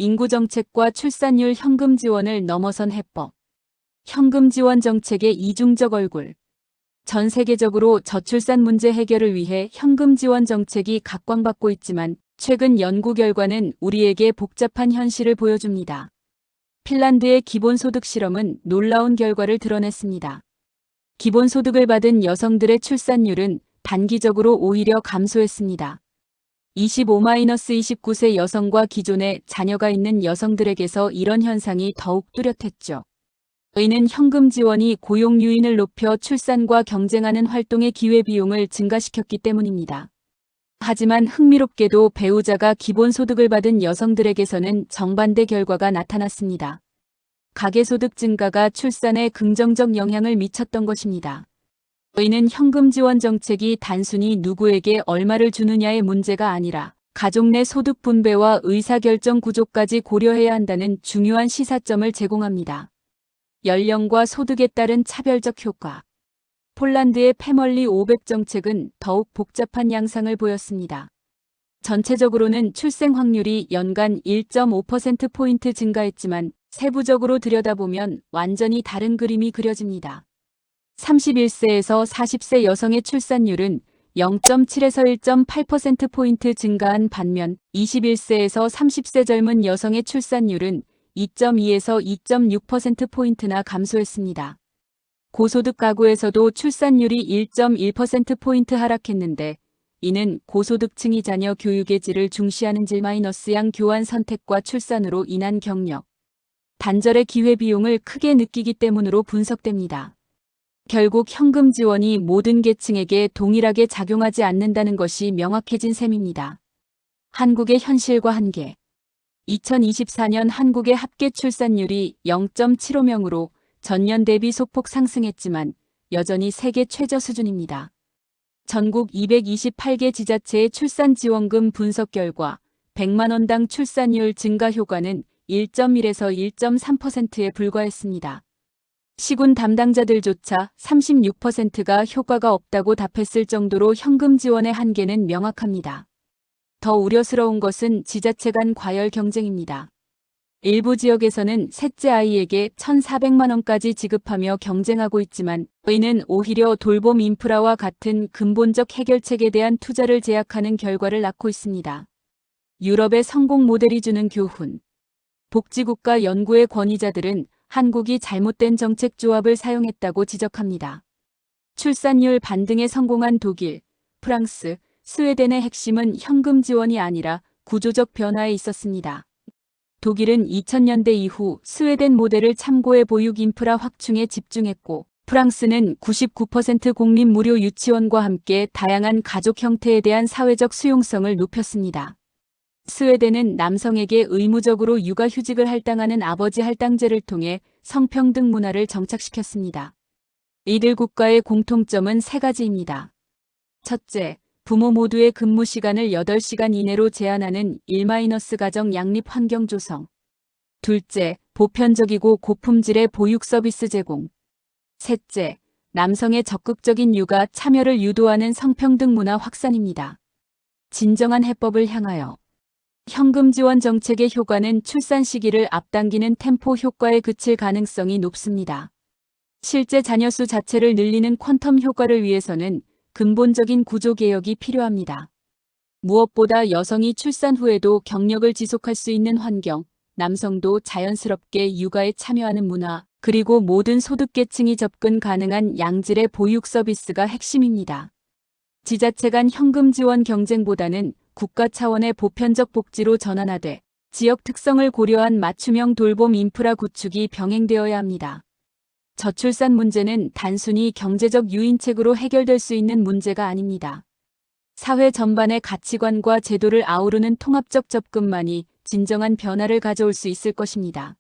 인구정책과 출산율 현금 지원을 넘어선 해법. 현금 지원 정책의 이중적 얼굴. 전 세계적으로 저출산 문제 해결을 위해 현금 지원 정책이 각광받고 있지만 최근 연구 결과는 우리에게 복잡한 현실을 보여줍니다. 핀란드의 기본소득 실험은 놀라운 결과를 드러냈습니다. 기본소득을 받은 여성들의 출산율은 단기적으로 오히려 감소했습니다. 25-29세 여성과 기존에 자녀가 있는 여성들에게서 이런 현상이 더욱 뚜렷했죠. 이는 현금 지원이 고용 요인을 높여 출산과 경쟁하는 활동의 기회비용을 증가시켰기 때문입니다. 하지만 흥미롭게도 배우자가 기본소득을 받은 여성들에게서는 정반대 결과가 나타났습니다. 가계소득 증가가 출산에 긍정적 영향을 미쳤던 것입니다. 이는 현금 지원 정책이 단순히 누구에게 얼마를 주느냐의 문제가 아니라 가족 내 소득 분배와 의사결정 구조까지 고려해야 한다는 중요한 시사점을 제공합니다. 연령과 소득에 따른 차별적 효과. 폴란드의 패멀리 500 정책은 더욱 복잡한 양상을 보였습니다. 전체적으로는 출생 확률이 연간 1.5%포인트 증가했지만 세부적으로 들여다보면 완전히 다른 그림이 그려집니다. 31세에서 40세 여성의 출산율은 0.7에서 1.8%포인트 증가한 반면 21세에서 30세 젊은 여성의 출산율은 2.2에서 2.6%포인트나 감소했습니다. 고소득 가구에서도 출산율이 1.1%포인트 하락했는데 이는 고소득층이 자녀 교육의 질을 중시하는 질-양 교환 선택과 출산으로 인한 경력, 단절의 기회비용을 크게 느끼기 때문으로 분석됩니다. 결국 현금 지원이 모든 계층에게 동일하게 작용하지 않는다는 것이 명확해진 셈입니다. 한국의 현실과 한계. 2024년 한국의 합계 출산율이 0.75명으로 전년 대비 소폭 상승했지만 여전히 세계 최저 수준입니다. 전국 228개 지자체의 출산지원금 분석 결과 100만 원당 출산율 증가 효과는 1.1에서 1.3%에 불과했습니다. 시군 담당자들조차 36%가 효과가 없다고 답했을 정도로 현금 지원의 한계는 명확합니다. 더 우려스러운 것은 지자체 간 과열 경쟁입니다. 일부 지역에서는 셋째 아이에게 1,400만 원까지 지급하며 경쟁하고 있지만 이는 오히려 돌봄 인프라와 같은 근본적 해결책에 대한 투자를 제약하는 결과를 낳고 있습니다. 유럽의 성공 모델이 주는 교훈. 복지국가 연구의 권위자들은 한국이 잘못된 정책 조합을 사용했다고 지적합니다. 출산율 반등에 성공한 독일, 프랑스, 스웨덴의 핵심은 현금 지원이 아니라 구조적 변화에 있었습니다. 독일은 2000년대 이후 스웨덴 모델을 참고해 보육 인프라 확충에 집중했고, 프랑스는 99% 공립 무료 유치원과 함께 다양한 가족 형태에 대한 사회적 수용성을 높였습니다. 스웨덴은 남성에게 의무적으로 육아휴직을 할당하는 아버지 할당제를 통해 성평등 문화를 정착시켰습니다. 이들 국가의 공통점은 세 가지입니다. 첫째, 부모 모두의 근무 시간을 8시간 이내로 제한하는 1- 가정 양립 환경 조성. 둘째, 보편적이고 고품질의 보육 서비스 제공. 셋째, 남성의 적극적인 육아 참여를 유도하는 성평등 문화 확산입니다. 진정한 해법을 향하여. 현금 지원 정책의 효과는 출산 시기를 앞당기는 템포 효과에 그칠 가능성이 높습니다. 실제 자녀 수 자체를 늘리는 퀀텀 효과를 위해서는 근본적인 구조 개혁이 필요합니다. 무엇보다 여성이 출산 후에도 경력을 지속할 수 있는 환경, 남성도 자연스럽게 육아에 참여하는 문화, 그리고 모든 소득계층이 접근 가능한 양질의 보육 서비스가 핵심입니다. 지자체 간 현금 지원 경쟁보다는 국가 차원의 보편적 복지로 전환하되 지역 특성을 고려한 맞춤형 돌봄 인프라 구축이 병행되어야 합니다. 저출산 문제는 단순히 경제적 유인책으로 해결될 수 있는 문제가 아닙니다. 사회 전반의 가치관과 제도를 아우르는 통합적 접근만이 진정한 변화를 가져올 수 있을 것입니다.